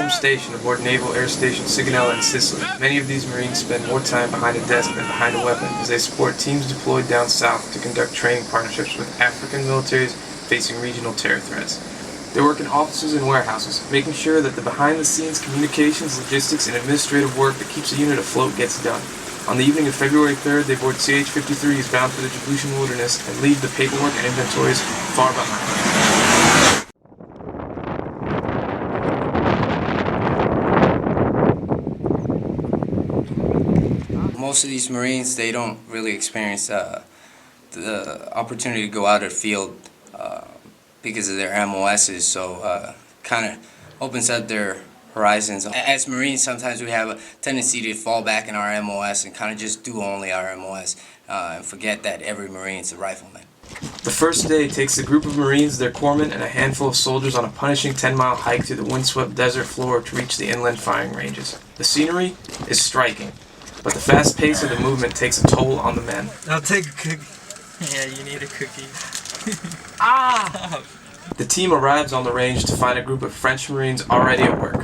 home station aboard Naval Air Station Sigonella in Sicily, many of these Marines spend more time behind a desk than behind a weapon as they support teams deployed down south to conduct training partnerships with African militaries facing regional terror threats. They work in offices and warehouses, making sure that the behind-the-scenes communications, logistics, and administrative work that keeps a unit afloat gets done. On the evening of February 3rd, they board CH-53s bound for the Djiboutian wilderness and leave the paperwork and inventories far behind. Most of these Marines, they don't really experience the opportunity to go out of the field because of their MOSs, so kind of opens up their horizons. As Marines, sometimes we have a tendency to fall back in our MOS and kind of just do only our MOS and forget that every Marine's a rifleman. The first day takes a group of Marines, their corpsmen, and a handful of soldiers on a punishing 10-mile hike through the windswept desert floor to reach the inland firing ranges. The scenery is striking, but the fast pace of the movement takes a toll on the men. I'll take a cookie. Yeah, you need a cookie. Ah! The team arrives on the range to find a group of French Marines already at work.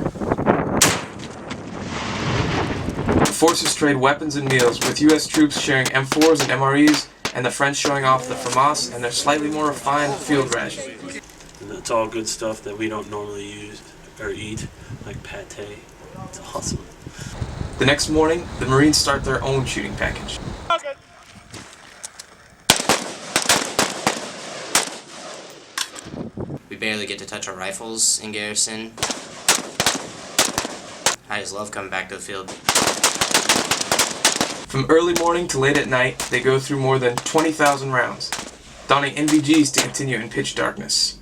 The forces trade weapons and meals, with U.S. troops sharing M4s and MREs, and the French showing off the FAMAS and their slightly more refined field ration. And it's all good stuff that we don't normally use or eat, like pate. It's awesome. The next morning, the Marines start their own shooting package. Okay. We barely get to touch our rifles in garrison. I just love coming back to the field. From early morning to late at night, they go through more than 20,000 rounds, donning NVGs to continue in pitch darkness.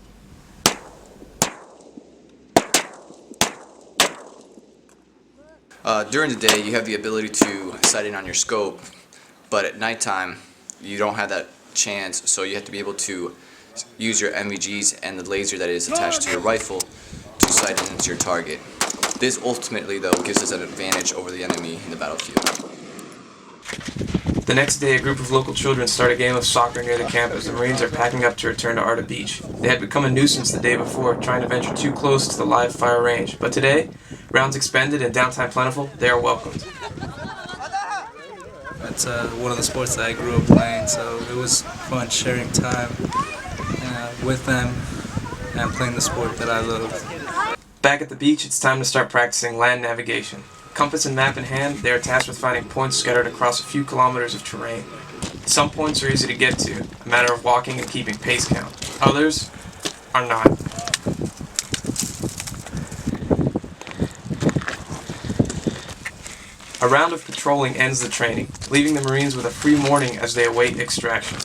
During the day, you have the ability to sight in on your scope, but at nighttime, you don't have that chance, so you have to be able to use your NVGs and the laser that is attached to your rifle to sight in into your target. This ultimately, though, gives us an advantage over the enemy in the battlefield. The next day, a group of local children start a game of soccer near the camp as the Marines are packing up to return to Arta Beach. They had become a nuisance the day before, trying to venture too close to the live fire range, but today, rounds expended and downtime plentiful, they are welcomed. It's one of the sports that I grew up playing, so it was fun sharing time with them and playing the sport that I love. Back at the beach, it's time to start practicing land navigation. Compass and map in hand, they are tasked with finding points scattered across a few kilometers of terrain. Some points are easy to get to, a matter of walking and keeping pace count. Others are not. A round of patrolling ends the training, leaving the Marines with a free morning as they await extraction.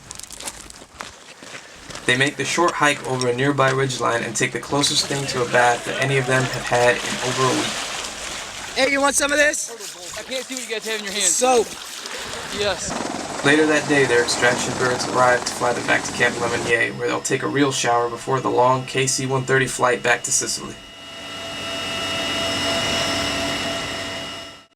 They make the short hike over a nearby ridgeline and take the closest thing to a bath that any of them have had in over a week. Hey, you want some of this? I can't see what you guys have in your hands. Soap. Yes. Later that day, their extraction birds arrive to fly them back to Camp Lemonnier, where they'll take a real shower before the long KC-130 flight back to Sicily.